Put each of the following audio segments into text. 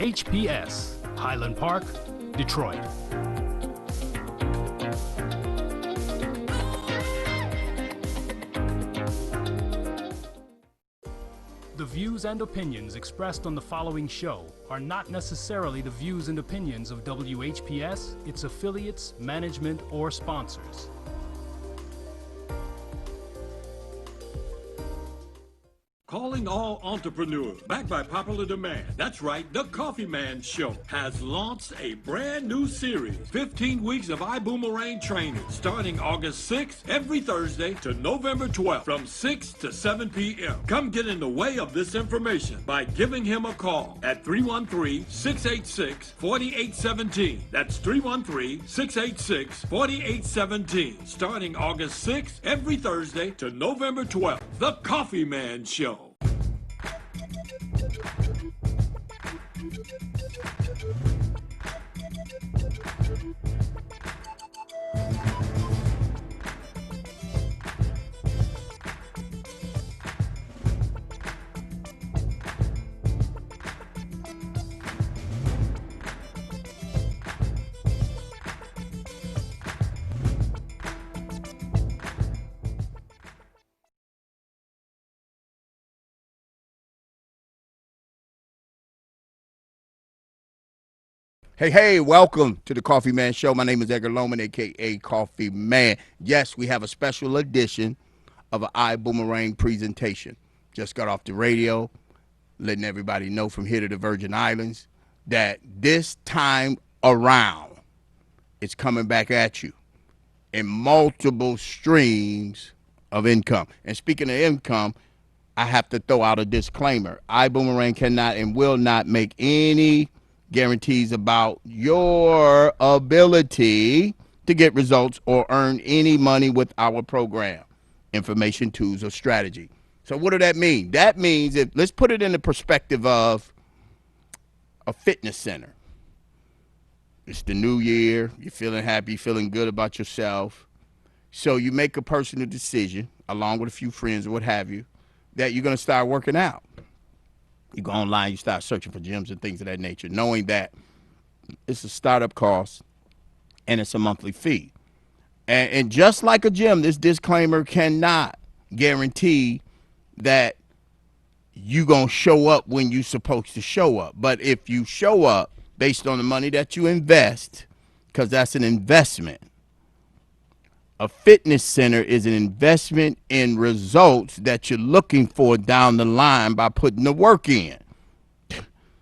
HPS, Highland Park, Detroit. The views and opinions expressed on the following show are not necessarily the views and opinions of WHPS, its affiliates, management, or sponsors. Calling all entrepreneurs, backed by popular demand. That's right, The Coffee Man Show has launched a brand new series, 15 weeks of Ibuumerang training, starting August 6th, every Thursday to November 12th, from 6 to 7 p.m. Come get in the way of this information by giving him a call at 313-686-4817. That's 313-686-4817. Starting August 6th, every Thursday to November 12th. The Coffee Man Show. Hey, welcome to the Coffee Man Show. My name is Edgar Loman, a.k.a. Coffee Man. Yes, we have a special edition of an Ibuumerang presentation. Just got off the radio, letting everybody know from here to the Virgin Islands that this time around, it's coming back at you in multiple streams of income. And speaking of income, I have to throw out a disclaimer. Ibuumerang cannot and will not make any guarantees about your ability to get results or earn any money with our program, information, tools, or strategy. So what does that mean? That means, let's put it in the perspective of a fitness center. It's the new year. You're feeling happy, feeling good about yourself. So you make a personal decision, along with a few friends or what have you, that you're going to start working out. You go online, you start searching for gyms and things of that nature, knowing that it's a startup cost and it's a monthly fee. And just like a gym, this disclaimer cannot guarantee that you're going to show up when you're supposed to show up. But if you show up based on the money that you invest, because that's an investment, a fitness center is an investment in results that you're looking for down the line by putting the work in.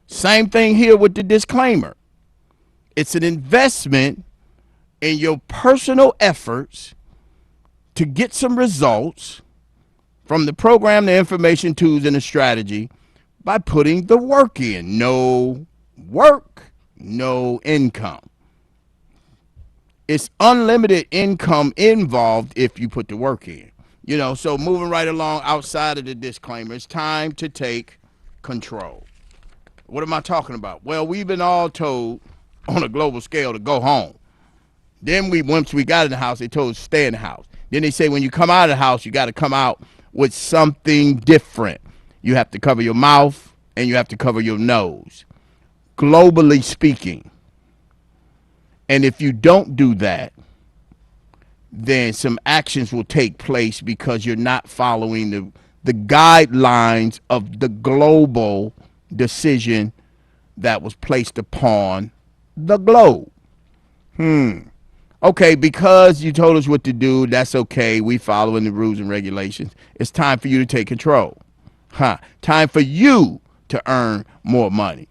Same thing here with the disclaimer. It's an investment in your personal efforts to get some results from the program, the information, tools, and the strategy by putting the work in. No work, no income. It's unlimited income involved if you put the work in. You know, so moving right along outside of the disclaimer, it's time to take control. What am I talking about? Well, we've been all told on a global scale to go home. Then once we got in the house, they told us to stay in the house. Then they say when you come out of the house, you got to come out with something different. You have to cover your mouth and you have to cover your nose, globally speaking. And if you don't do that, then some actions will take place because you're not following the guidelines of the global decision that was placed upon the globe. Okay, because you told us what to do, that's okay. We following the rules and regulations. It's time for you to take control. Time for you to earn more money.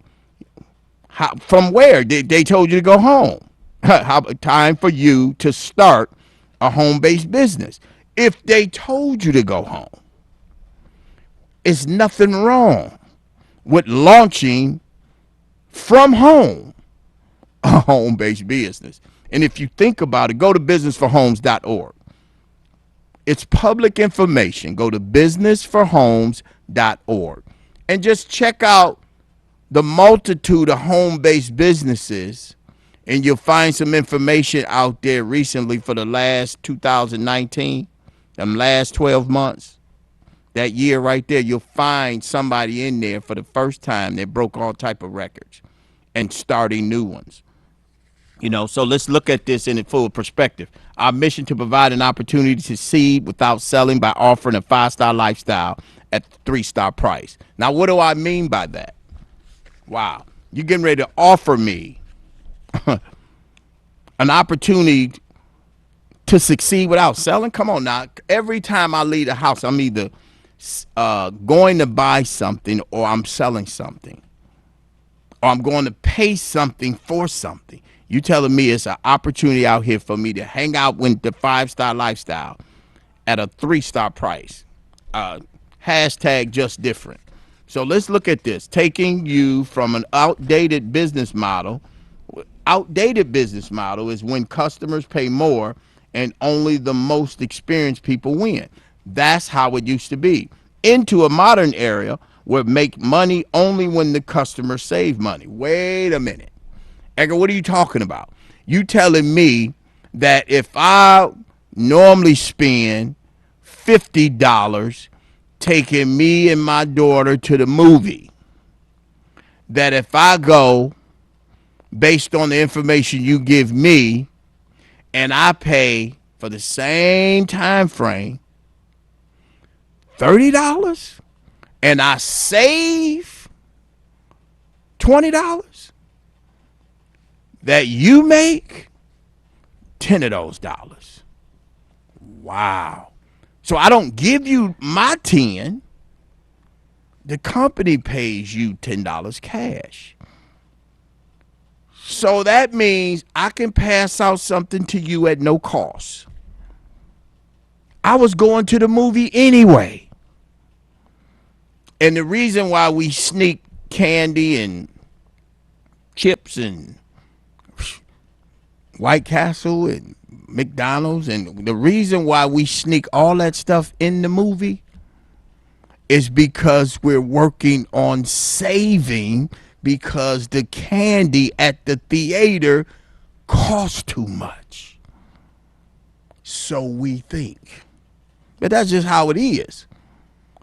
From where? They told you to go home. Time for you to start a home-based business. If they told you to go home, it's nothing wrong with launching from home a home-based business. And if you think about it, go to businessforhomes.org. It's public information. Go to businessforhomes.org and just check out the multitude of home-based businesses, and you'll find some information out there recently for the last 2019, them last 12 months, that year right there. You'll find somebody in there for the first time that broke all type of records. and starting new ones. So let's look at this in a full perspective. Our mission to provide an opportunity to succeed without selling by offering a 5-star lifestyle at 3-star price. Now, what do I mean by that? Wow. You're getting ready to offer me an opportunity to succeed without selling? Come on now. Every time I leave the house, I'm either going to buy something or I'm selling something. Or I'm going to pay something for something. You telling me it's an opportunity out here for me to hang out with the 5-star lifestyle at a 3-star price. Hashtag just different. So let's look at this. Taking you from an outdated business model. Outdated business model is when customers pay more and only the most experienced people win. That's how it used to be. Into a modern era where make money only when the customers save money. Wait a minute. Edgar, what are you talking about? You telling me that if I normally spend $50 taking me and my daughter to the movie, that if I go based on the information you give me and I pay for the same time frame $30 and I save $20, that you make 10 of those dollars. Wow. So I don't give you my 10. The company pays you $10 cash. So that means I can pass out something to you at no cost. I was going to the movie anyway. And the reason why we sneak candy and chips and White Castle and McDonald's, and the reason why we sneak all that stuff in the movie is because we're working on saving, because the candy at the theater costs too much. So we think. But that's just how it is.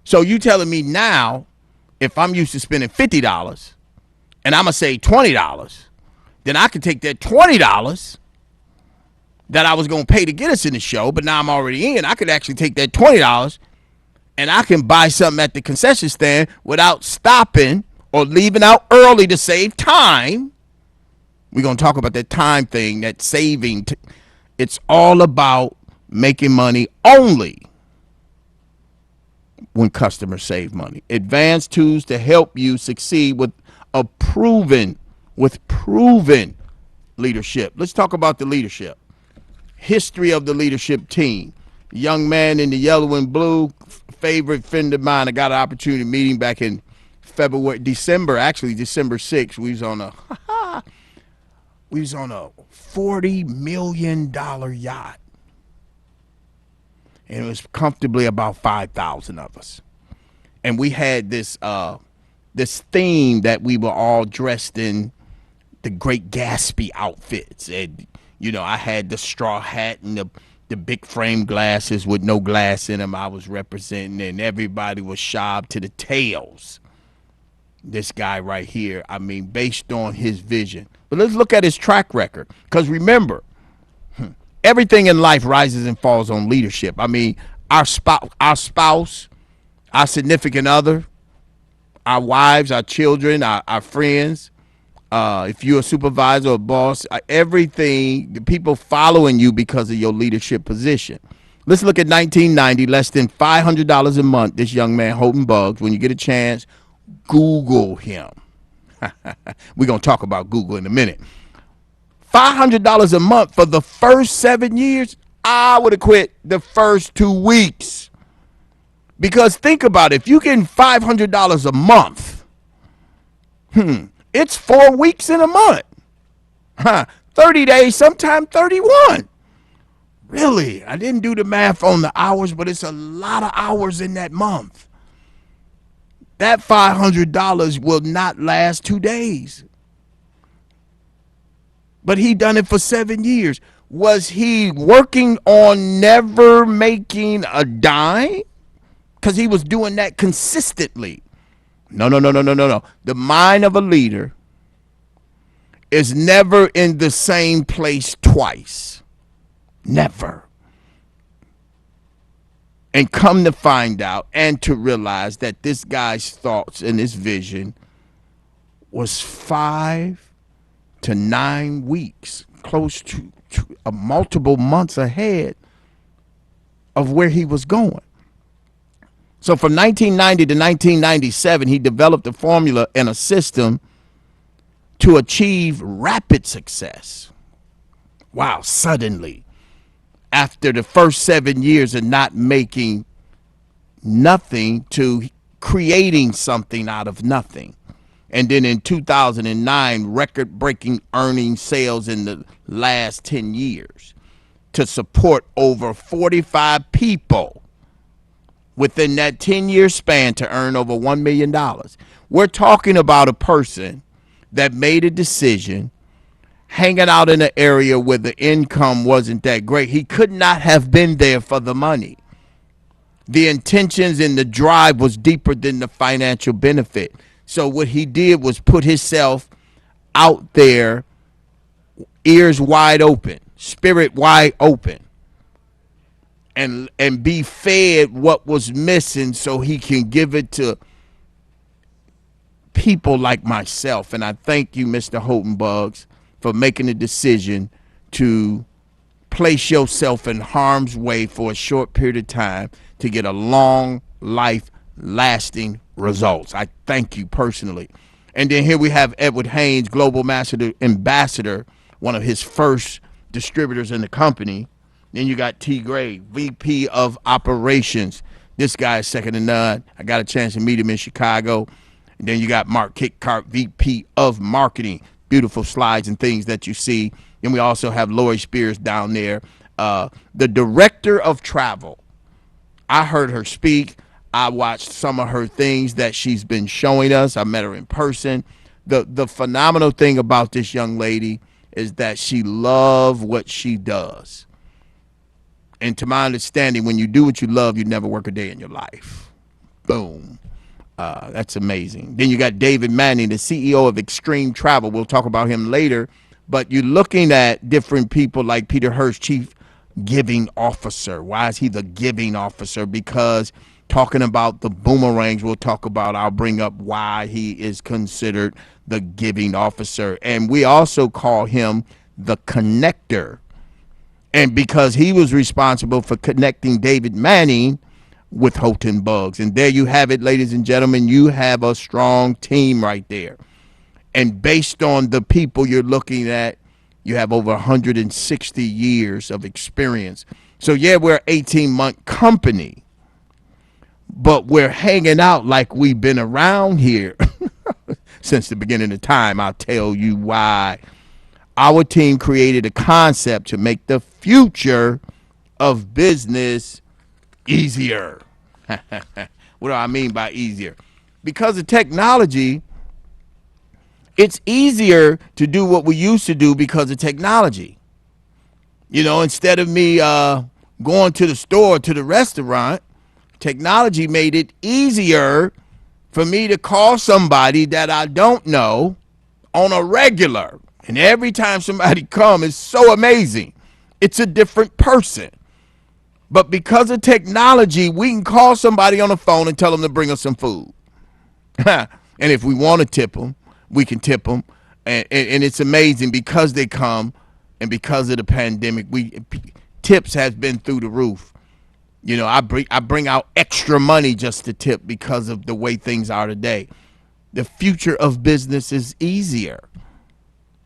So you telling me now, if I'm used to spending $50 and I'm going to save $20, then I can take that $20 that I was going to pay to get us in the show, but now I'm already in. I could actually take that $20 and I can buy something at the concession stand without stopping or leaving out early to save time. We're going to talk about that time thing, that saving. It's all about making money only when customers save money. Advanced tools to help you succeed with proven leadership. Let's talk about the leadership. History of the leadership team. Young man in the yellow and blue, favorite friend of mine. I got an opportunity meeting back in December 6th. We was on a $40 million yacht. And it was comfortably about 5,000 of us. And we had this theme that we were all dressed in the Great Gatsby outfits. And, I had the straw hat and the big frame glasses with no glass in them I was representing, and everybody was sharp to the tails. This guy right here, based on his vision. But let's look at his track record. Because remember, everything in life rises and falls on leadership. Our spouse, our significant other, our wives, our children, our friends, if you're a supervisor or a boss, everything, the people following you because of your leadership position. Let's look at 1990, less than $500 a month, this young man holding bugs. When you get a chance, Google him. We're going to talk about Google in a minute. $500 a month for the first 7 years, I would have quit the first 2 weeks. Because think about it, if you're getting $500 a month, it's 4 weeks in a month. 30 days, sometime 31. Really, I didn't do the math on the hours, but it's a lot of hours in that month. That $500 will not last 2 days. But he done it for 7 years. Was he working on never making a dime? Because he was doing that consistently. No. The mind of a leader is never in the same place twice. Never. And come to find out and to realize that this guy's thoughts and his vision was 5 to 9 weeks, close to multiple months ahead of where he was going. So from 1990 to 1997, he developed a formula and a system to achieve rapid success. Wow, suddenly. After the first 7 years of not making nothing to creating something out of nothing. And then in 2009, record-breaking earning sales in the last 10 years to support over 45 people within that 10-year span to earn over $1 million. We're talking about a person that made a decision hanging out in an area where the income wasn't that great. He could not have been there for the money. The intentions and the drive was deeper than the financial benefit. So what he did was put himself out there, ears wide open, spirit wide open, and be fed what was missing so he can give it to people like myself. And I thank you, Mr. Houghton Bugs, for making a decision to place yourself in harm's way for a short period of time to get a long life lasting results. I thank you personally. And then here we have Edward Haynes, Global Master Ambassador, one of his first distributors in the company. Then you got T. Gray, VP of Operations. This guy is second to none. I got a chance to meet him in Chicago. And then you got Mark Kickcart, VP of Marketing. Beautiful slides and things that you see. And we also have Lori Spears down there, the Director of Travel. I heard her speak. I watched some of her things that she's been showing us. I met her in person. The phenomenal thing about this young lady is that she loves what she does. And to my understanding, when you do what you love, you never work a day in your life. Boom. That's amazing. Then you got David Manning, the CEO of Extreme Travel. We'll talk about him later. But you're looking at different people like Peter Hurst, Chief Giving Officer. Why is he the giving officer? Because talking about the boomerangs, I'll bring up why he is considered the giving officer. And we also call him the connector. And because he was responsible for connecting David Manning with Houghton Bugs. And there you have it, ladies and gentlemen. You have a strong team right there. And based on the people you're looking at, you have over 160 years of experience. So, yeah, we're an 18-month company, but we're hanging out like we've been around here since the beginning of time. I'll tell you why. Our team created a concept to make the future of business easier. What do I mean by easier? Because of technology, it's easier to do what we used to do because of technology. You know, instead of me going to the store, to the restaurant, technology made it easier for me to call somebody that I don't know on a regular. And every time somebody comes, it's so amazing. It's a different person. But because of technology, we can call somebody on the phone and tell them to bring us some food. And if we want to tip them, we can tip them. And it's amazing because they come and because of the pandemic, tips has been through the roof. You know, I bring out extra money just to tip because of the way things are today. The future of business is easier.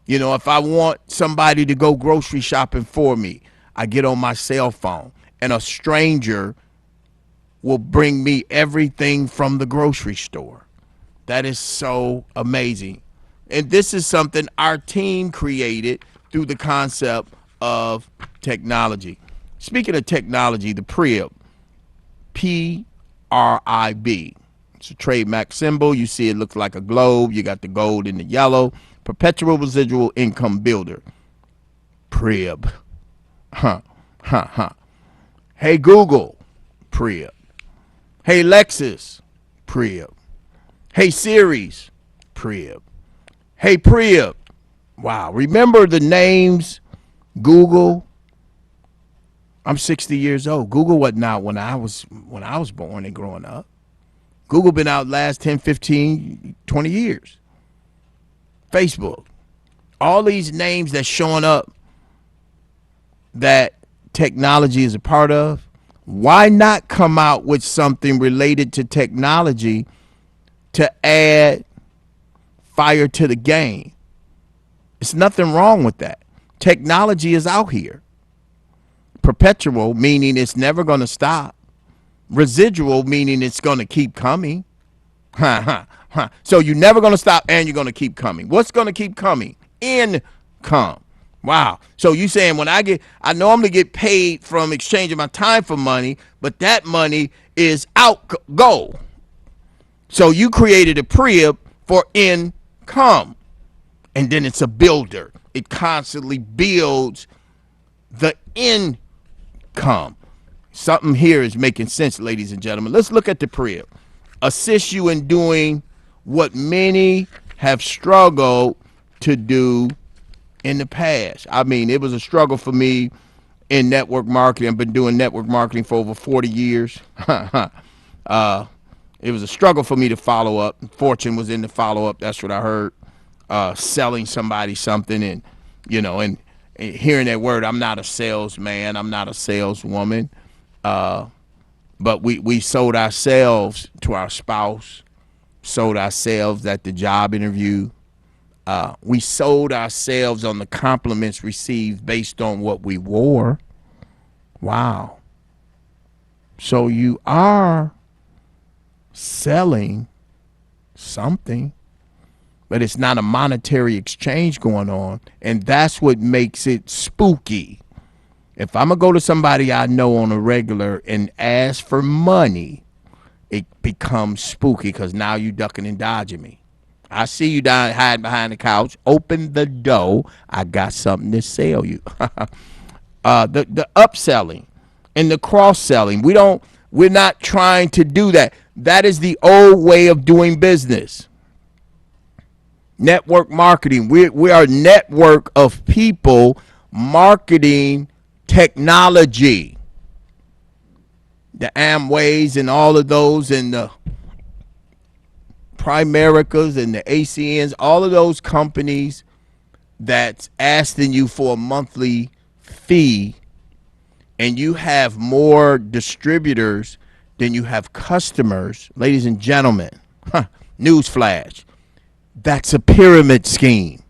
You know, if I want somebody to go grocery shopping for me, I get on my cell phone and a stranger will bring me everything from the grocery store. That is so amazing. And this is something our team created through the concept of technology. Speaking of technology, the PRIB, P-R-I-B. It's a trademark symbol. You see it looks like a globe. You got the gold and the yellow. Perpetual Residual Income Builder. PRIB. Hey, Google. PRIB. Hey, Lexus. PRIB. Hey, Series. PRIB. Hey, PRIB. Wow. Remember the names Google? I'm 60 years old. Google wasn't out when I was born and growing up. Google been out last 10, 15, 20 years. Facebook. All these names that's showing up that technology is a part of. Why not come out with something related to technology to add fire to the game? There's nothing wrong with that. Technology is out here. Perpetual, meaning it's never going to stop. Residual, meaning it's going to keep coming. So you're never going to stop and you're going to keep coming. What's going to keep coming? Income. Wow. So you saying when I normally get paid from exchanging my time for money, but that money is go. So you created a PRIB for income. And then it's a builder. It constantly builds the income. Something here is making sense, ladies and gentlemen. Let's look at the PRIB. Assist you in doing what many have struggled to do in the past. I mean, it was a struggle for me in network marketing. I've been doing network marketing for over 40 years. It was a struggle for me to follow up. Fortune was in the follow up. That's what I heard. Selling somebody something and, and hearing that word. I'm not a salesman. I'm not a saleswoman. But we sold ourselves to our spouse, sold ourselves at the job interview. We sold ourselves on the compliments received based on what we wore. Wow. So you are selling something, but it's not a monetary exchange going on. And that's what makes it spooky. If I'm going to go to somebody I know on a regular and ask for money, it becomes spooky because now you ducking and dodging me. I see you down hiding behind the couch. Open the door. I got something to sell you. The upselling and the cross-selling. We're not trying to do that. That is the old way of doing business. Network marketing. We are a network of people marketing technology. The Amways and all of those and the Primericas and the ACNs, all of those companies that's asking you for a monthly fee, and you have more distributors than you have customers. Ladies and gentlemen, newsflash, that's a pyramid scheme.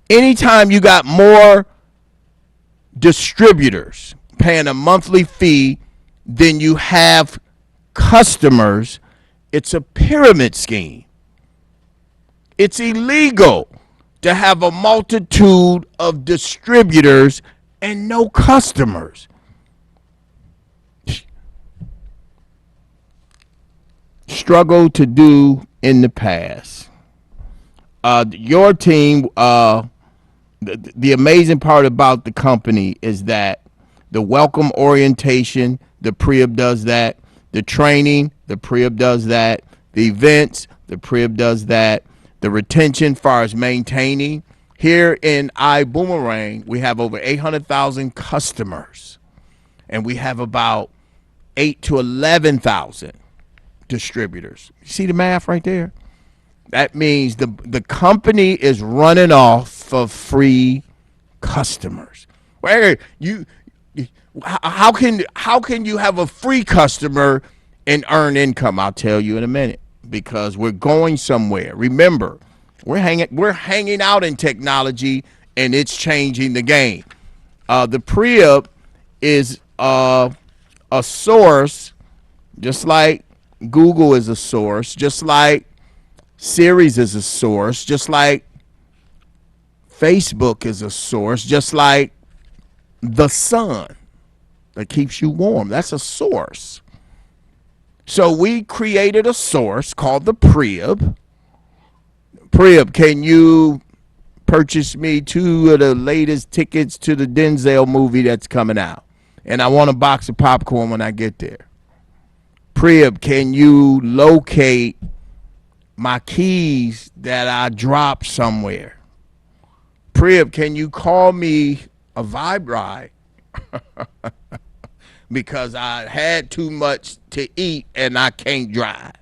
Anytime you got more distributors paying a monthly fee than you have customers, it's a pyramid scheme. It's illegal to have a multitude of distributors and no customers. Struggle to do in the past. Your team, the amazing part about the company is that the welcome orientation, the PRIB does that. The training, the PRIB does that. The events, the PRIB does that. The retention, far as maintaining. Here in Ibuumerang, we have over 800,000 customers, and we have about 8 to 11,000 distributors. You see the math right there? That means the company is running off of free customers. Where how can you have a free customer and earn income? I'll tell you in a minute, because we're going somewhere. Remember, we're hanging out in technology, and it's changing the game. The PRIB is a source, just like Google is a source, just like Series is a source, just like Facebook is a source, just like the sun that keeps you warm. That's a source. So we created a source called the PRIB. PRIB, can you purchase me 2 of the latest tickets to the Denzel movie that's coming out? And I want a box of popcorn when I get there. PRIB, can you locate my keys that I dropped somewhere? Prib, can you call me a vibe ride? Because I had too much to eat and I can't drive.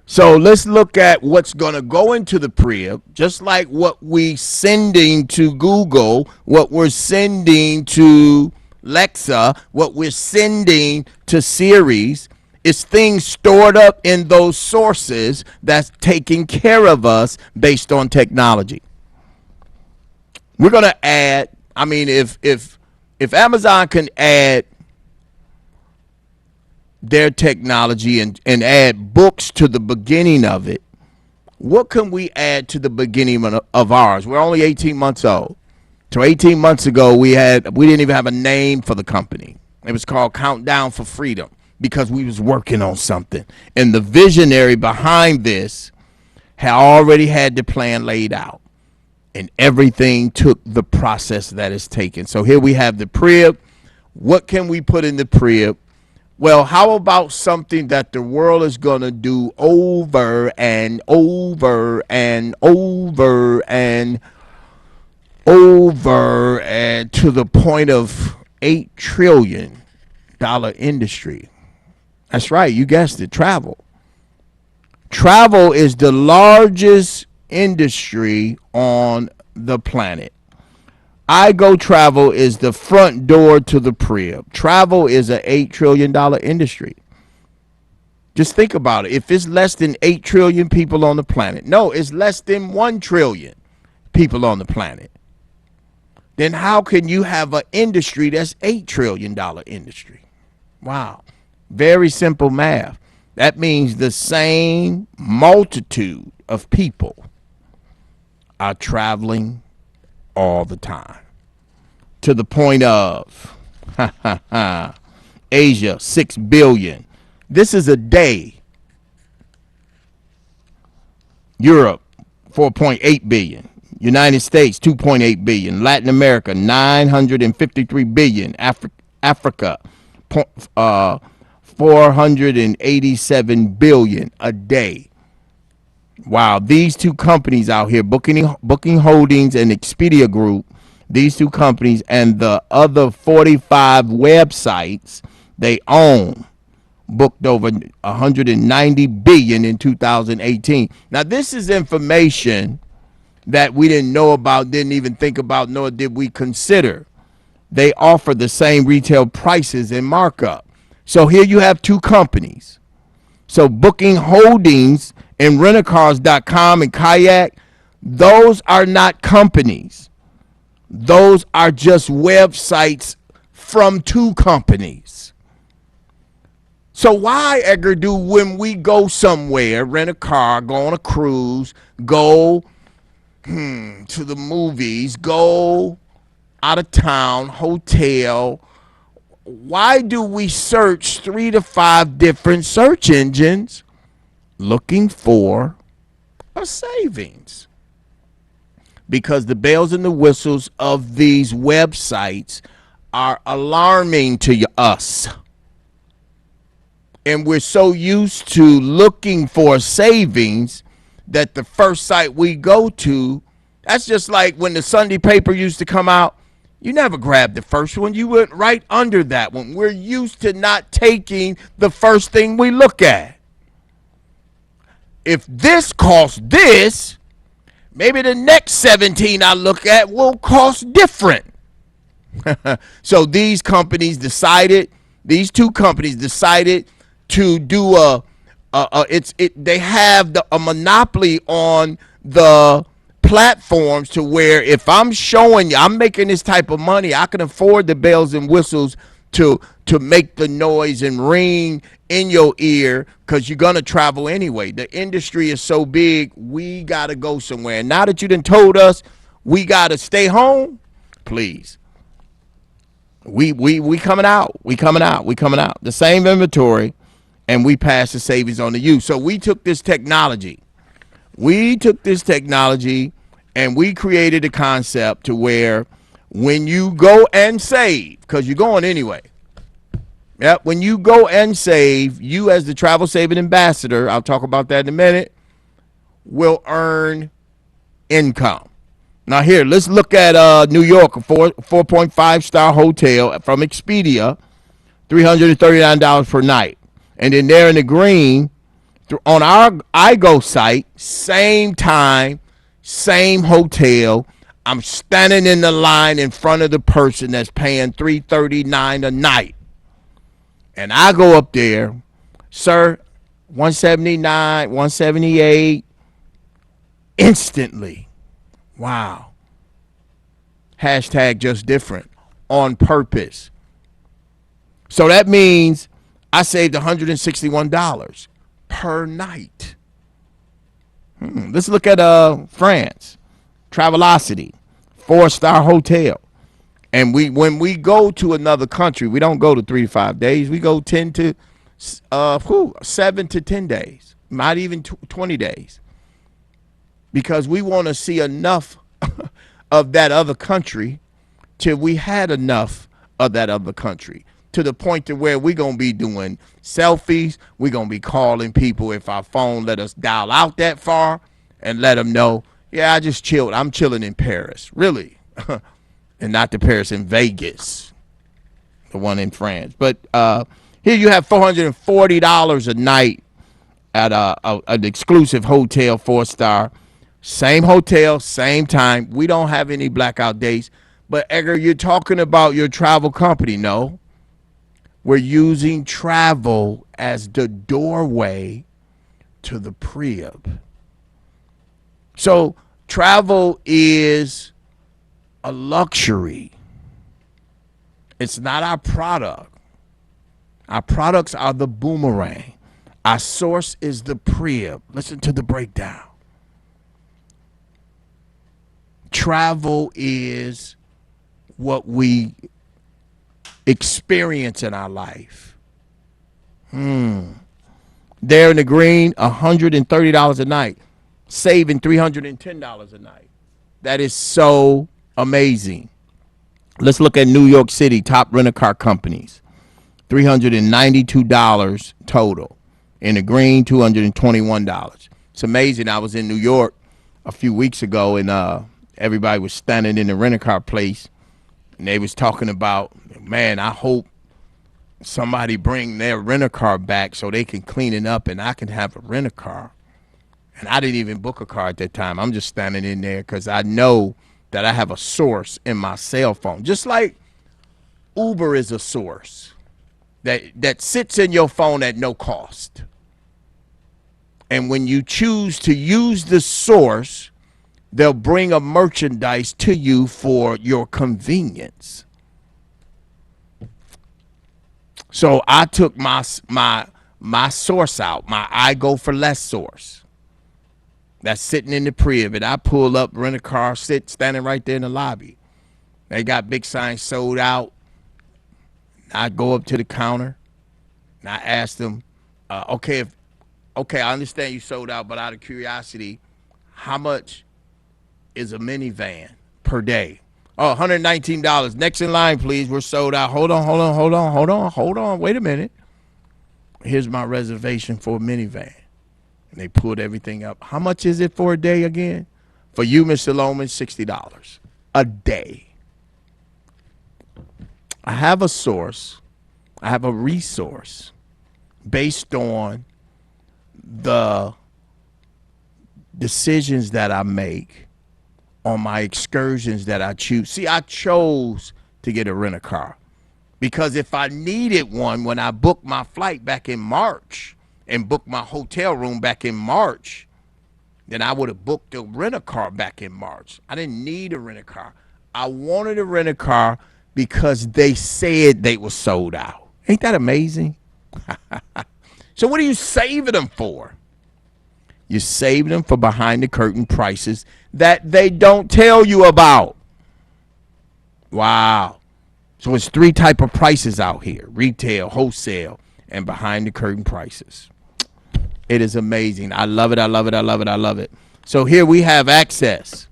So let's look at what's going to go into the Prib, just like what we sending to Google, what we're sending to Alexa, what we're sending to Siri's. It's things stored up in those sources that's taking care of us based on technology. We're going to add, I mean, if Amazon can add their technology and add books to the beginning of it, what can we add to the beginning of ours? We're only 18 months old. So 18 months ago, we didn't even have a name for the company. It was called Countdown for Freedom because we was working on something. And the visionary behind this had already had the plan laid out. And everything took the process that it's taken. So here we have the Prib. What can we put in the Prib? Well, how about something that the world is going to do over and over and over and over and to the point of $8 trillion industry? That's right. You guessed it. Travel. Travel is the largest industry on the planet. iGo Travel is the front door to the Prib. Travel is an $8 trillion industry. Just think about it. If it's less than 8 trillion people on the planet, no, it's less than 1 trillion people on the planet, then how can you have an industry that's $8 trillion industry? Wow. Very simple math. That means the same multitude of people are traveling all the time, to the point of Asia 6 billion. This is a day. Europe 4.8 billion. United States 2.8 billion. Latin America 953 billion. Africa 487 billion a day. Wow, these two companies out here, Booking Holdings and Expedia Group, these two companies and the other 45 websites they own, booked over 190 billion in 2018. Now, this is information that we didn't know about, didn't even think about, nor did we consider. They offer the same retail prices and markup. So here you have two companies. So Booking Holdings and Rentacars.com and Kayak, those are not companies. Those are just websites from two companies. So why, Edgar, do when we go somewhere, rent a car, go on a cruise, go to the movies, go out of town, hotel, why do we search 3 to 5 different search engines looking for a savings? Because the bells and the whistles of these websites are alarming to us. And we're so used to looking for savings that the first site we go to, that's just like when the Sunday paper used to come out. You never grabbed the first one. You went right under that one. We're used to not taking the first thing we look at. If this costs this, maybe the next 17 I look at will cost different. So these two companies decided to do they have a monopoly on the platforms to where if I'm showing you I'm making this type of money, I can afford the bells and whistles to make the noise and ring in your ear because you're going to travel anyway. The industry is so big, we got to go somewhere. And now that you done told us we got to stay home, please. We coming out. We coming out. The same inventory, and we pass the savings on to you. So we took this technology. And we created a concept to where when you go and save, because you're going anyway. Yep, when you go and save, you as the travel saving ambassador, I'll talk about that in a minute, will earn income. Now here, let's look at New York, a 4.5 star hotel from Expedia, $339 per night. And then there in the green, on our iGo site, same time, same hotel. I'm standing in the line in front of the person that's paying $339 a night. And I go up there, sir, 179, 178, instantly. Wow. Hashtag just different, on purpose. So that means I saved $161 per night. Let's look at France. Travelocity, 4-star hotel. And when we go to another country, we don't go to 3 to 5 days. We go 7 to 10 days, not even 20 days. Because we want to see enough of that other country till we had enough of that other country, to the point to where we're going to be doing selfies. We're going to be calling people if our phone let us dial out that far and let them know, yeah, I just chilled. I'm chilling in Paris, really, and not the Paris in Vegas, the one in France. But here you have $440 a night at an exclusive hotel, 4-star. Same hotel, same time. We don't have any blackout days. But, Edgar, you're talking about your travel company. No. We're using travel as the doorway to the Prieb. So travel is a luxury. It's not our product. Our products are the Boomerang. Our source is the Prieb. Listen to the breakdown. Travel is what we experience in our life. There in the green, $130 a night, saving $310 a night. That is so amazing. Let's look at New York City, top rent-a-car companies. $392 total. In the green, $221. It's amazing. I was in New York a few weeks ago, and everybody was standing in the rent-a-car place, and they was talking about, man, I hope somebody bring their rent-a-car back so they can clean it up and I can have a rent-a-car. And I didn't even book a car at that time. I'm just standing in there because I know that I have a source in my cell phone. Just like Uber is a source that sits in your phone at no cost. And when you choose to use the source, they'll bring a merchandise to you for your convenience. So I took my source out, my I Go for Less source. That's sitting in the Prieb, and I pull up, rent a car, standing right there in the lobby. They got big signs, sold out. I go up to the counter, and I ask them, okay, I understand you sold out, but out of curiosity, how much is a minivan per day? Oh, $119. Next in line, please. We're sold out. Hold on. Wait a minute. Here's my reservation for a minivan. And they pulled everything up. How much is it for a day again? For you, Mr. Loman, $60 a day. I have a source. I have a resource based on the decisions that I make, on my excursions that I choose. See, I chose to get a rent-a-car because if I needed one when I booked my flight back in March and booked my hotel room back in March, then I would have booked a rent-a-car back in March. I didn't need a rent-a-car. I wanted a rent-a-car because they said they were sold out. Ain't that amazing? So what are you saving them for? You save them for behind the curtain prices that they don't tell you about. Wow. So it's 3 type of prices out here: retail, wholesale, and behind the curtain prices. It is amazing. I love it. So here we have access.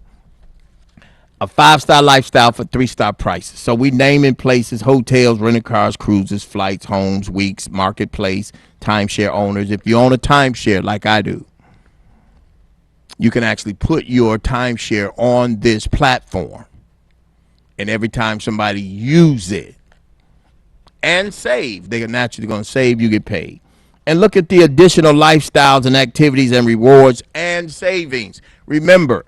A 5-star lifestyle for 3-star prices. So we naming places, hotels, rental cars, cruises, flights, homes, weeks, marketplace, timeshare owners. If you own a timeshare like I do, you can actually put your timeshare on this platform. And every time somebody use it and save, they're naturally going to save, you get paid. And look at the additional lifestyles and activities and rewards and savings. Remember,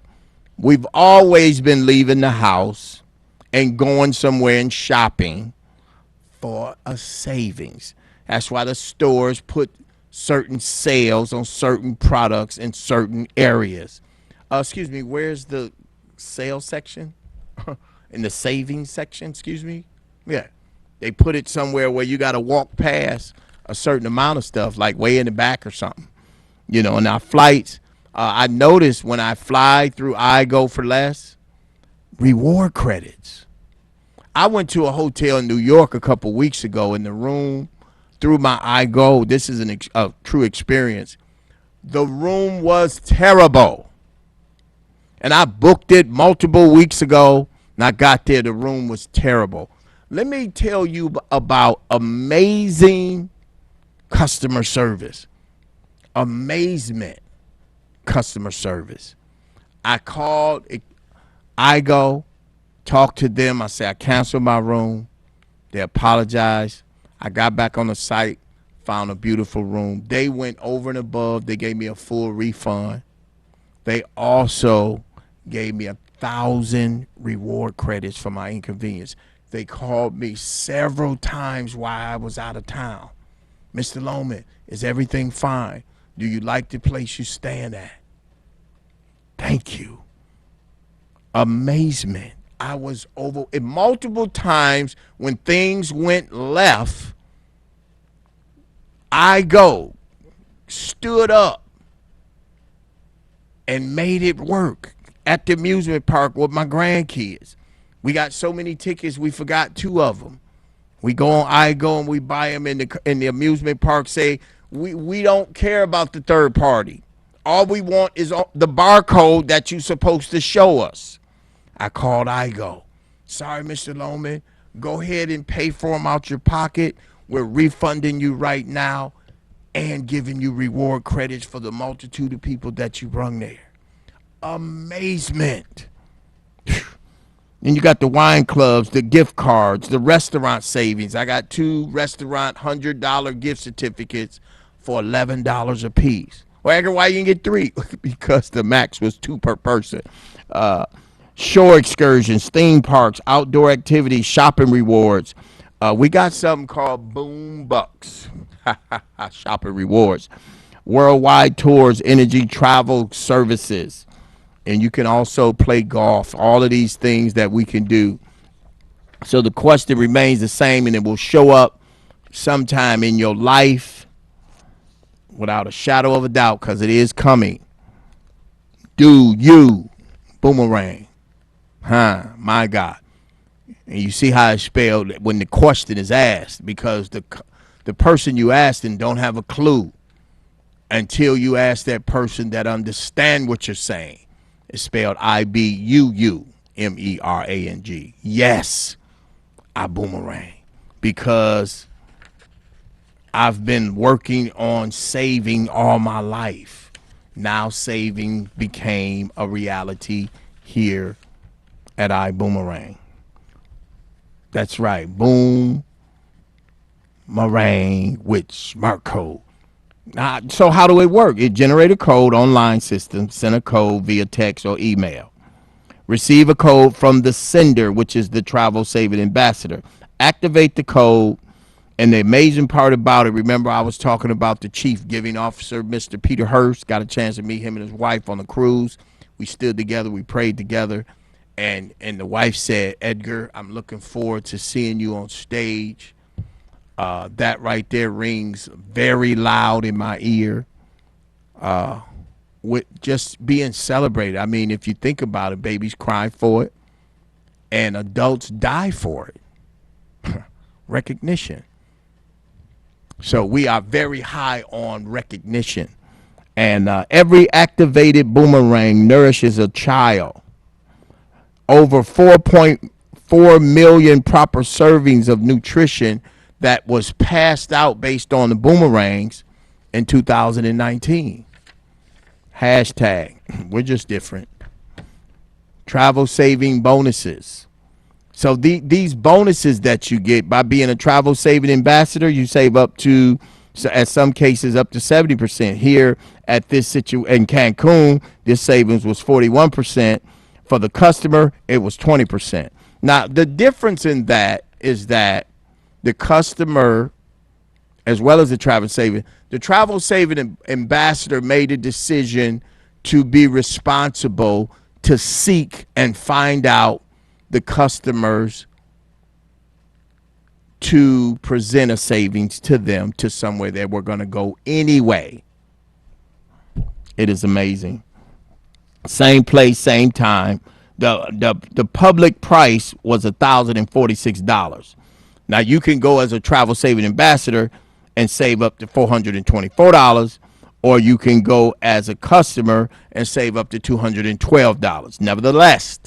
we've always been leaving the house and going somewhere and shopping for a savings. That's why the stores put certain sales on certain products in certain areas. Excuse me, where's the sales section? In the savings section, excuse me? Yeah. They put it somewhere where you got to walk past a certain amount of stuff, like way in the back or something. You know, and our flights, I noticed when I fly through iGo for less, reward credits. I went to a hotel in New York a couple weeks ago in the room through my iGo. This is a true experience. The room was terrible. And I booked it multiple weeks ago, and I got there. The room was terrible. Let me tell you about amazing customer service. Amazement customer service. I called iGo, talked to them. I said, I canceled my room. They apologized. I got back on the site, found a beautiful room. They went over and above. They gave me a full refund. They also gave me 1,000 reward credits for my inconvenience. They called me several times while I was out of town. Mr. Loman, is everything fine? Do you like the place you're staying at? Thank you. Amazement. I was over it multiple times when things went left. iGo stood up and made it work at the amusement park with my grandkids. We got so many tickets, we forgot 2 of them. We go on iGo and we buy them in the amusement park. Say we don't care about the third party. All we want is the barcode that you're supposed to show us. I called iGo. Sorry, Mr. Loman. Go ahead and pay for them out your pocket. We're refunding you right now and giving you reward credits for the multitude of people that you brung there. Amazement. And you got the wine clubs, the gift cards, the restaurant savings. I got 2 restaurant $100 gift certificates for $11 a piece. Well, Edgar, why you didn't get 3? Because the max was 2 per person. Shore excursions, theme parks, outdoor activities, shopping rewards. We got something called Boom Bucks. Shopping rewards. Worldwide tours, energy, travel services. And you can also play golf. All of these things that we can do. So the question remains the same, and it will show up sometime in your life without a shadow of a doubt, because it is coming. Do you boomerang? My God. And you see how it's spelled when the question is asked, because the person you asking don't have a clue until you ask that person that understand what you're saying. It's spelled Ibuumerang. Yes, I boomerang, because I've been working on saving all my life. Now saving became a reality here at Ibuumerang. That's right, boom, meringue with smart code. So how do it work? It generates a code online system, send a code via text or email. Receive a code from the sender, which is the travel saving ambassador. Activate the code. And the amazing part about it, remember I was talking about the chief giving officer, Mr. Peter Hurst. Got a chance to meet him and his wife on the cruise. We stood together, we prayed together. And the wife said, Edgar, I'm looking forward to seeing you on stage. That right there rings very loud in my ear, with just being celebrated. I mean, if you think about it, babies cry for it and adults die for it. Recognition. So we are very high on recognition. And every activated boomerang nourishes a child. Over 4.4 million proper servings of nutrition that was passed out based on the boomerangs in 2019. Hashtag, we're just different. Travel saving bonuses. So these bonuses that you get by being a travel saving ambassador, you save up to, so at some cases, up to 70%. Here at this in Cancun, this savings was 41%. For the customer, it was 20%. Now, the difference in that is that the customer, as well as the travel saving ambassador made a decision to be responsible to seek and find out the customers to present a savings to them to somewhere that we're going to go anyway. It is amazing. Same place, same time. The public price was $1,046. Now you can go as a travel saving ambassador and save up to $424, or you can go as a customer and save up to $212. Nevertheless,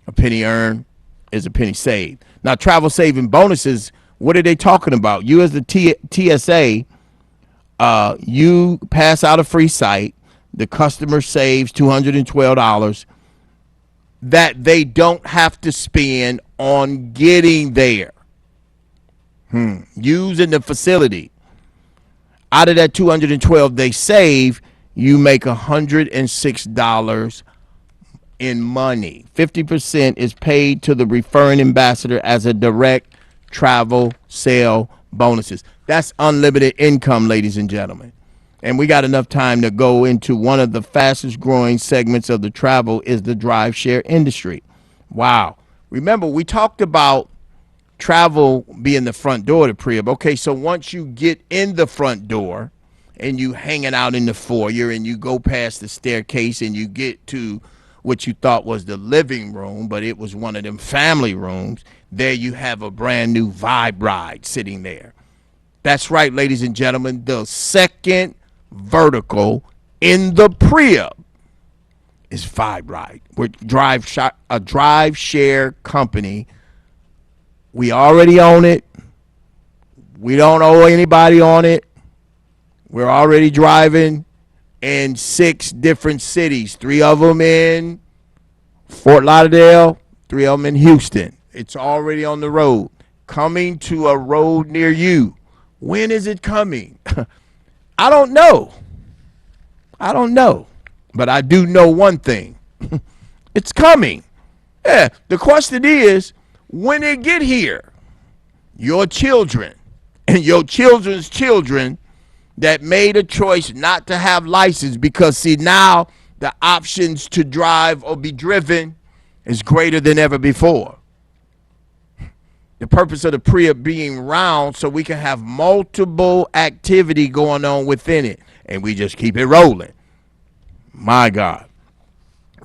a penny earned is a penny saved. Now, travel saving bonuses, what are they talking about? You as the TSA, you pass out a free site, the customer saves $212 that they don't have to spend on getting there. Using the facility. Out of that $212 they save, you make $106 in money. 50% is paid to the referring ambassador as a direct travel sale bonuses. That's unlimited income, ladies and gentlemen. And we got enough time to go into one of the fastest growing segments of the travel is the drive share industry. Wow. Remember, we talked about travel being the front door to Priya. Okay, so once you get in the front door and you hanging out in the foyer and you go past the staircase and you get to what you thought was the living room, but it was one of them family rooms, there you have a brand new Vibe ride sitting there. That's right, ladies and gentlemen, the second vertical in the Priya is Vibe ride. We're a drive share company. We already own it. We don't owe anybody on it. We're already driving in 6 different cities. 3 of them in Fort Lauderdale, 3 of them in Houston. It's already on the road. Coming to a road near you. When is it coming? I don't know. But I do know one thing. It's coming. Yeah. The question is, when it get here, your children and your children's children that made a choice not to have license, because see, now the options to drive or be driven is greater than ever before. The purpose of the Priya being round so we can have multiple activity going on within it, and we just keep it rolling. My God,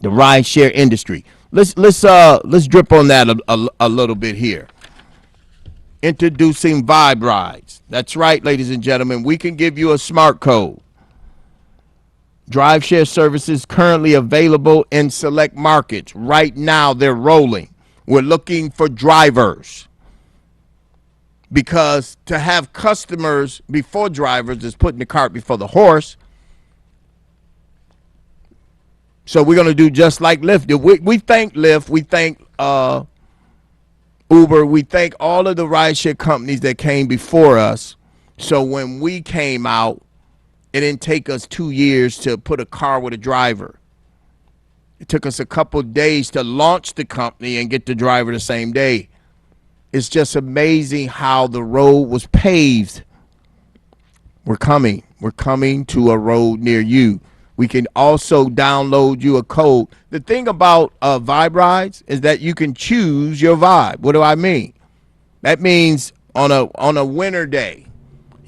the ride share industry. Let's drip on that a little bit here. Introducing Vibe Rides. That's right, ladies and gentlemen. We can give you a smart code. Drive share services currently available in select markets. Right now, they're rolling. We're looking for drivers, because to have customers before drivers is putting the cart before the horse. So we're going to do just like Lyft. We thank Lyft. We thank Uber. We thank all of the rideshare companies that came before us. So when we came out, it didn't take us 2 years to put a car with a driver. It took us a couple days to launch the company and get the driver the same day. It's just amazing how the road was paved. We're coming. We're coming to a road near you. We can also download you a code. The thing about Vibe Rides is that you can choose your vibe. What do I mean? That means on a winter day,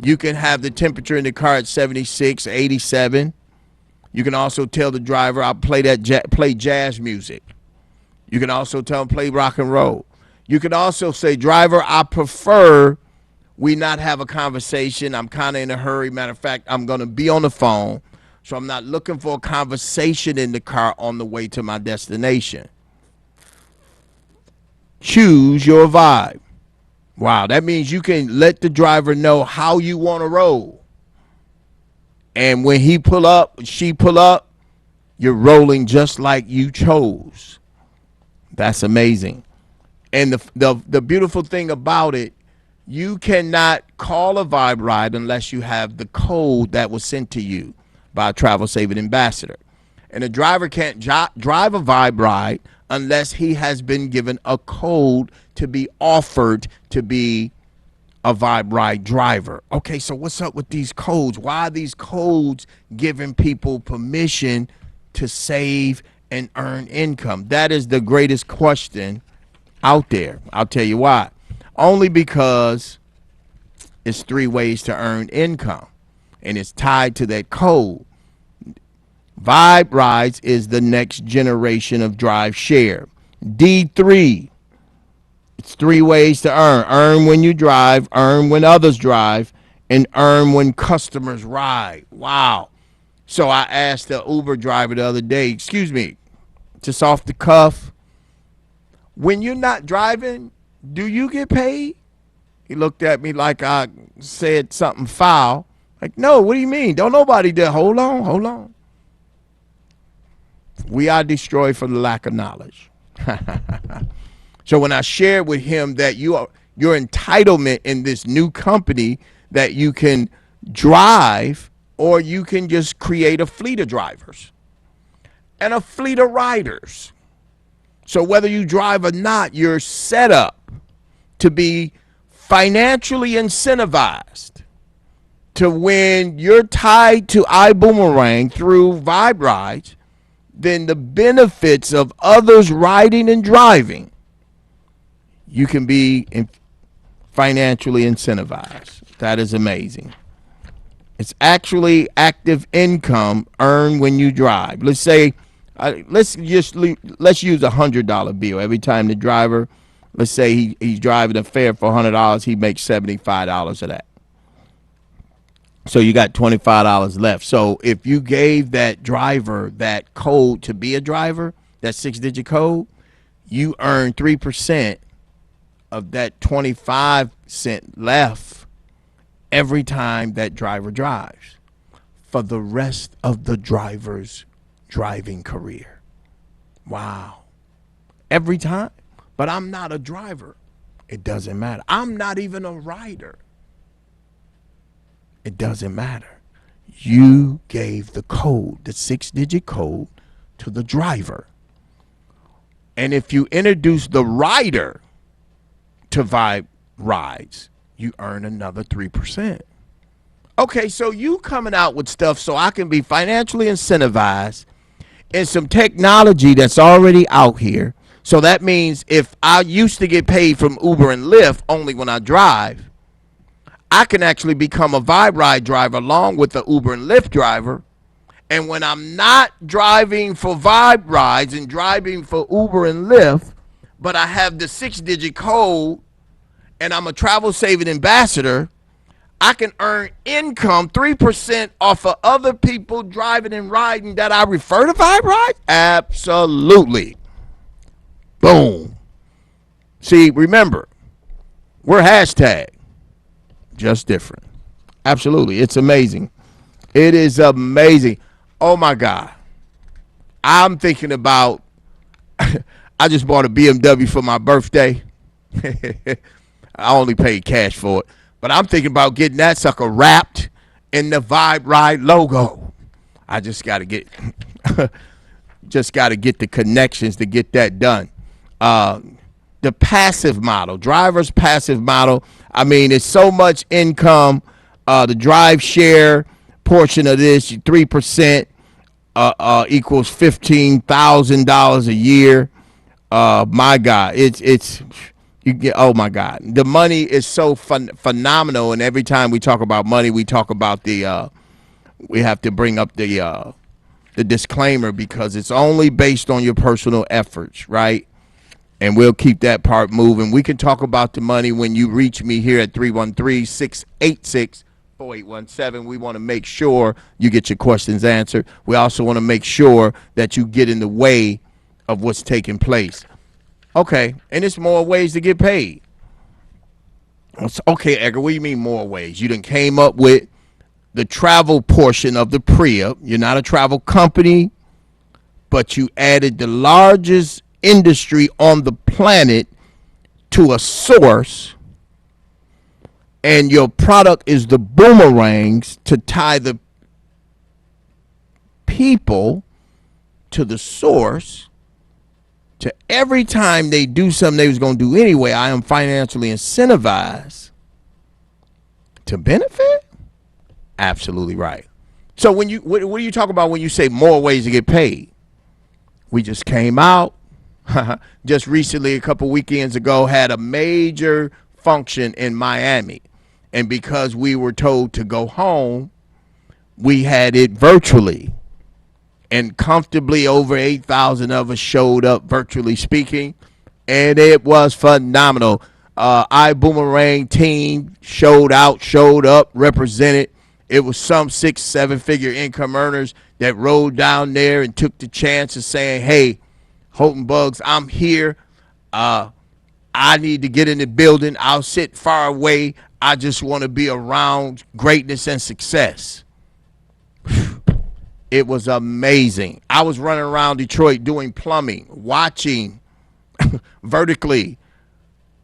you can have the temperature in the car at 76, 87. You can also tell the driver, I'll play jazz music. You can also tell him play rock and roll. You can also say, driver, I prefer we not have a conversation. I'm kind of in a hurry. Matter of fact, I'm going to be on the phone. So I'm not looking for a conversation in the car on the way to my destination. Choose your vibe. Wow, that means you can let the driver know how you want to roll. And when he pull up, she pull up, You're rolling just like you chose. That's amazing. And the beautiful thing about it, you cannot call a Vibe Ride unless you have the code that was sent to you by a Travel Saving Ambassador. And a driver can't drive a Vibe Ride unless he has been given a code to be offered to be a Vibe Ride driver. Okay, so what's up with these codes? Why are these codes giving people permission to save and earn income? That is the greatest question out there. I'll tell you why. Only because it's 3 ways to earn income, and it's tied to that code. Vibe Rides is the next generation of drive share. D3, it's 3 ways to earn. Earn when you drive, earn when others drive, and earn when customers ride. Wow. So I asked the Uber driver the other day, excuse me, just off the cuff, when you're not driving, do you get paid? He looked at me like I said something foul. Like, no, what do you mean? Don't nobody do. Hold on. We are destroyed for the lack of knowledge. So when I shared with him that your entitlement in this new company, that you can drive or you can just create a fleet of drivers and a fleet of riders. So whether you drive or not, you're set up to be financially incentivized to when you're tied to Ibuumerang through Vibe Rides, then the benefits of others riding and driving, you can be financially incentivized. That is amazing. It's actually active income earned when you drive. Let's say, let's use $100 bill every time the driver. Let's say he's driving a fare for $100. He makes $75 of that. So you got $25 left. So if you gave that driver that code to be a driver, that 6-digit code, you earn 3% of that 25 cents left every time that driver drives for the rest of the driver's driving career. Wow. Every time. But I'm not a driver. It doesn't matter. I'm not even a rider. It doesn't matter. You gave the code, the 6-digit code, to the driver. And if you introduce the rider to Vibe Rides, you earn another 3%. Okay, so you coming out with stuff so I can be financially incentivized in some technology that's already out here. So that means if I used to get paid from Uber and Lyft only when I drive, I can actually become a Vibe Ride driver along with the Uber and Lyft driver. And when I'm not driving for Vibe Rides and driving for Uber and Lyft, but I have the 6-digit code and I'm a travel saving ambassador, I can earn income 3% off of other people driving and riding that I refer to Vibe Rides? Absolutely. Boom. See, remember, we're hashtag. Just different. Absolutely. It's amazing. It is amazing. Oh my God. I'm thinking about, I just bought a BMW for my birthday. I only paid cash for it. But I'm thinking about getting that sucker wrapped in the Vibe Ride logo. I just got to get the connections to get that done. The passive model, driver's passive model. I mean, it's so much income. The drive share portion of this, 3%, equals $15,000 a year. My God, it's you get. Oh my God, the money is so phenomenal. And every time we talk about money, we talk about we have to bring up the disclaimer because it's only based on your personal efforts, right? And we'll keep that part moving. We can talk about the money when you reach me here at 313-686-4817. We want to make sure you get your questions answered. We also want to make sure that you get in the way of what's taking place. Okay, and it's more ways to get paid. Okay, Edgar, what do you mean more ways? You done came up with the travel portion of the pre-up. You're not a travel company. but you added the largest industry on the planet to a source, and your product is the boomerangs to tie the people to the source, to every time they do something they was going to do anyway, I am financially incentivized to benefit? Absolutely right. So when you what do you talk about when you say more ways to get paid? We just came out just recently, a couple weekends ago, had a major function in Miami. And because we were told to go home, we had it virtually. And comfortably over 8,000 of us showed up, virtually speaking. And it was phenomenal. Ibuumerang team showed up, represented. It was some 6-7 figure income earners that rode down there and took the chance of saying, hey, Houghton Bugs, I'm here. I need to get in the building. I'll sit far away. I just want to be around greatness and success. It was amazing. I was running around Detroit doing plumbing, watching vertically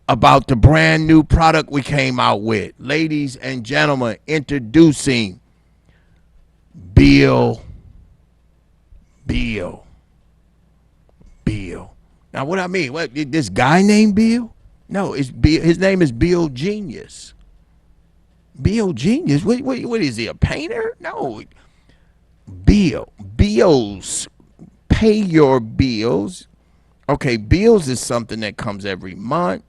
about the brand new product we came out with. Ladies and gentlemen, introducing Bill. Now, what I mean, what, this guy named Bill? No, it's Bill. His name is Bill Genius. Bill Genius? What is he, a painter? No. Bills. Pay your bills. Okay, bills is something that comes every month.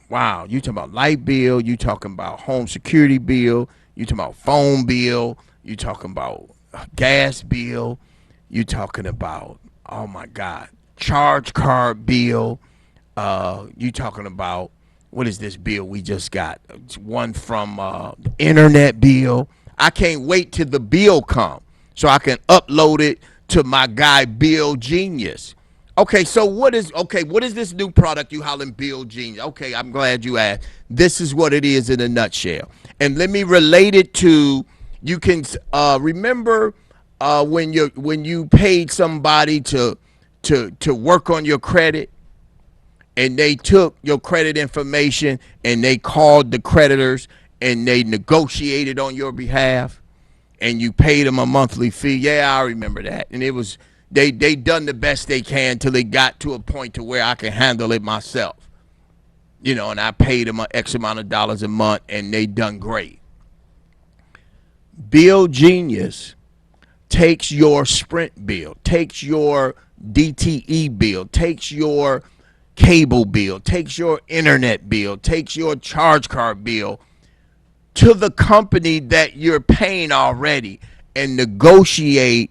Wow, you talking about light bill, you talking about home security bill, you talking about phone bill, you talking about gas bill, you talking about, oh my God, charge card bill, you talking about, what is this bill we just got? It's one from the internet bill. I can't wait till the bill come so I can upload it to my guy Bill Genius. Okay, so what is this new product you hollering Bill Genius? Okay, I'm glad you asked. This is what it is in a nutshell. And let me relate it to, you can remember when you paid somebody to work on your credit, and they took your credit information and they called the creditors and they negotiated on your behalf and you paid them a monthly fee. Yeah, I remember that. And it was, they done the best they can till they got to a point to where I can handle it myself. You know, and I paid them an X amount of dollars a month and they done great. Bill Genius takes your Sprint bill, takes your DTE bill, takes your cable bill, takes your internet bill, takes your charge card bill to the company that you're paying already and negotiate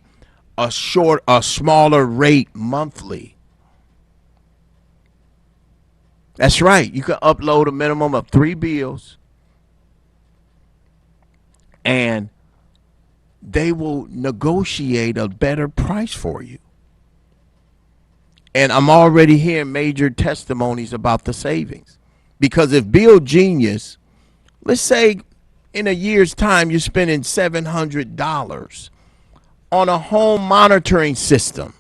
a smaller rate monthly. That's right. You can upload a minimum of 3 bills and they will negotiate a better price for you. And I'm already hearing major testimonies about the savings. Because if Bill Genius, let's say in a year's time, you're spending $700 on a home monitoring system,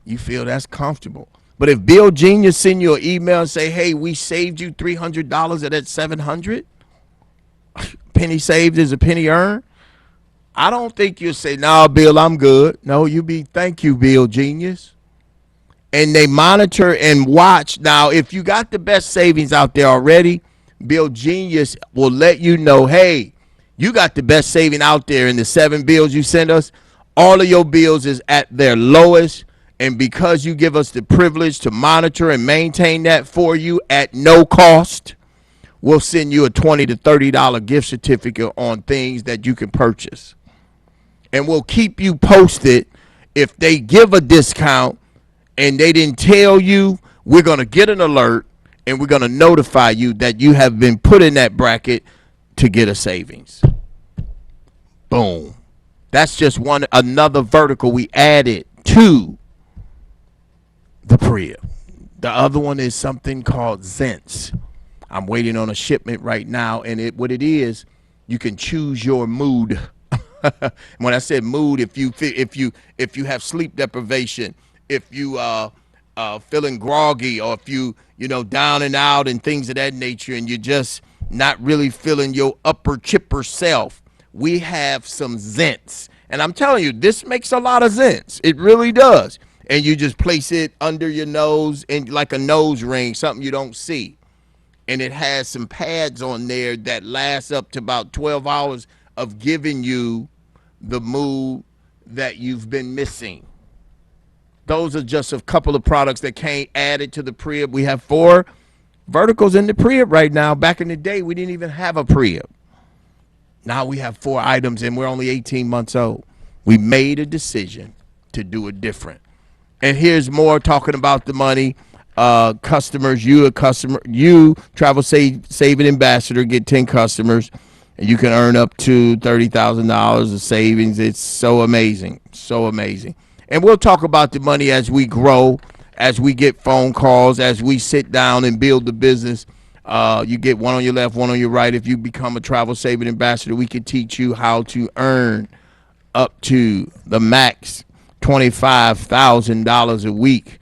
you feel that's comfortable. But if Bill Genius send you an email and say, hey, we saved you $300 of that $700, penny saved is a penny earned, I don't think you'll say, nah, Bill, I'm good. No, you be, thank you, Bill Genius. And they monitor and watch. Now, if you got the best savings out there already, Bill Genius will let you know, hey, you got the best saving out there in the 7 bills you send us. All of your bills is at their lowest. And because you give us the privilege to monitor and maintain that for you at no cost, we'll send you a $20 to $30 gift certificate on things that you can purchase. And we'll keep you posted. If they give a discount and they didn't tell you, we're going to get an alert and we're going to notify you that you have been put in that bracket to get a savings. Boom. That's just another vertical we added to the Priya. The other one is something called Zents. I'm waiting on a shipment right now, and what it is, you can choose your mood. When I said mood, if you have sleep deprivation, if you feeling groggy, or if you know down and out and things of that nature, and you're just not really feeling your upper chipper self, we have some Zents, and I'm telling you, this makes a lot of sense. It really does. And you just place it under your nose and like a nose ring, something you don't see, and it has some pads on there that last up to about 12 hours of giving you the mood that you've been missing. Those are just a couple of products that came added to the Priv. We have 4 verticals in the Priv right now. Back in the day, we didn't even have a Priv. Now we have 4 items, and we're only 18 months old. We made a decision to do it different. And here's more talking about the money. Customers, you a customer, you travel saving ambassador, get 10 customers, and you can earn up to $30,000 of savings. It's so amazing, so amazing. And we'll talk about the money as we grow, as we get phone calls, as we sit down and build the business. You get one on your left, one on your right. If you become a travel saving ambassador, we can teach you how to earn up to the max $25,000 a week.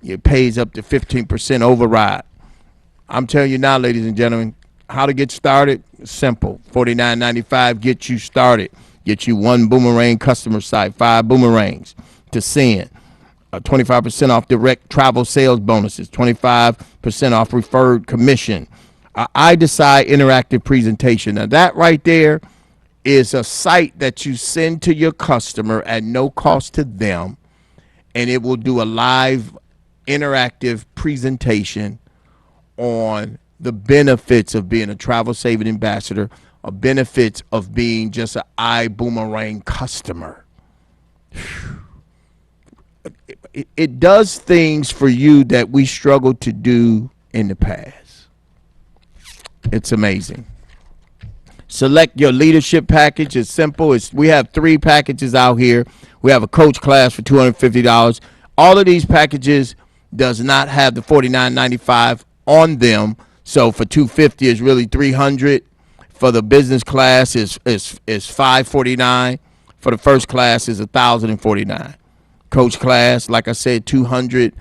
It pays up to 15% override. I'm telling you now, ladies and gentlemen, how to get started. Simple. $49.95 get you started. Get you 1 Boomerang customer site, 5 boomerangs to send. 25% off direct travel sales bonuses, 25% off referred commission. I Decide interactive presentation. Now that right there is a site that you send to your customer at no cost to them, and it will do a live interactive presentation on the benefits of being a travel saving ambassador, or benefits of being just an Ibuumerang customer. It does things for you that we struggled to do in the past. It's amazing. Select your leadership package. It's simple. We have 3 packages out here. We have a coach class for $250. All of these packages does not have the $49.95 on them. So for $250 is really $300. For the business class is $549. For the first class is $1,049. Coach class, like I said, $250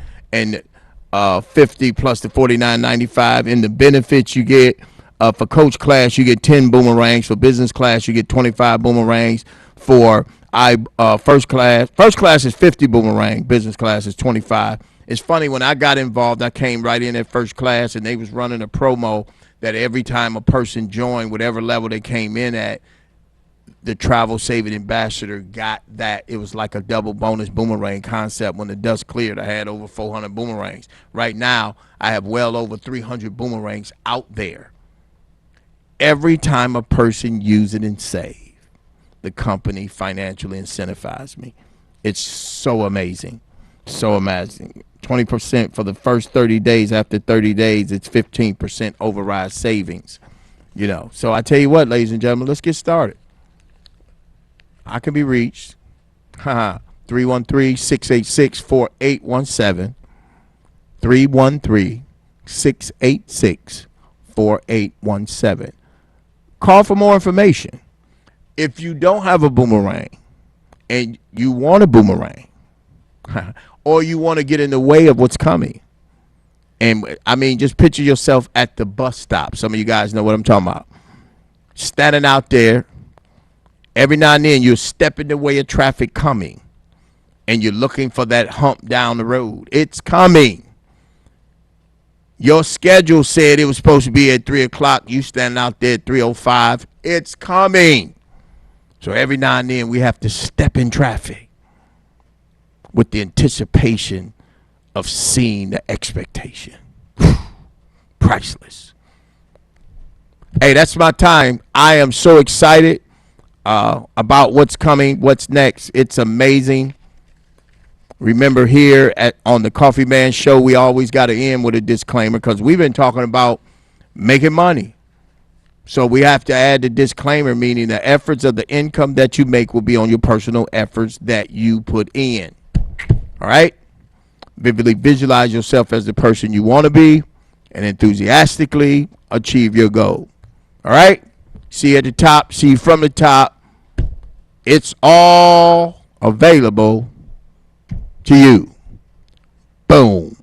plus the $49.95. In the benefits you get, for coach class, you get 10 boomerangs. For business class, you get 25 boomerangs. For first class is 50 boomerang. Business class is 25. It's funny, when I got involved, I came right in at first class, and they was running a promo that every time a person joined, whatever level they came in at, the travel saving ambassador got that. It was like a double bonus boomerang concept. When the dust cleared, I had over 400 boomerangs. Right now, I have well over 300 boomerangs out there. Every time a person use it and save, the company financially incentivizes me. It's so amazing. So amazing. 20% for the first 30 days. After 30 days, it's 15% override savings. You know, so I tell you what, ladies and gentlemen, let's get started. I can be reached. 313-686-4817. 313-686-4817. Call for more information. If you don't have a boomerang and you want a boomerang, or you want to get in the way of what's coming, and I mean, just picture yourself at the bus stop. Some of you guys know what I'm talking about. Standing out there, every now and then you're stepping the way of traffic coming, and you're looking for that hump down the road. It's coming. Your schedule said it was supposed to be at 3 o'clock. You standing out there at 3:05. It's coming. So every now and then we have to step in traffic with the anticipation of seeing the expectation. Priceless. Hey, that's my time. I am so excited about what's coming, what's next. It's amazing. Remember, here on the Coffee Man Show, we always got to end with a disclaimer, because we've been talking about making money. So we have to add the disclaimer, meaning the efforts of the income that you make will be on your personal efforts that you put in. All right? Vividly visualize yourself as the person you want to be, and enthusiastically achieve your goal. All right? See you at the top. See you from the top. It's all available to you. Boom.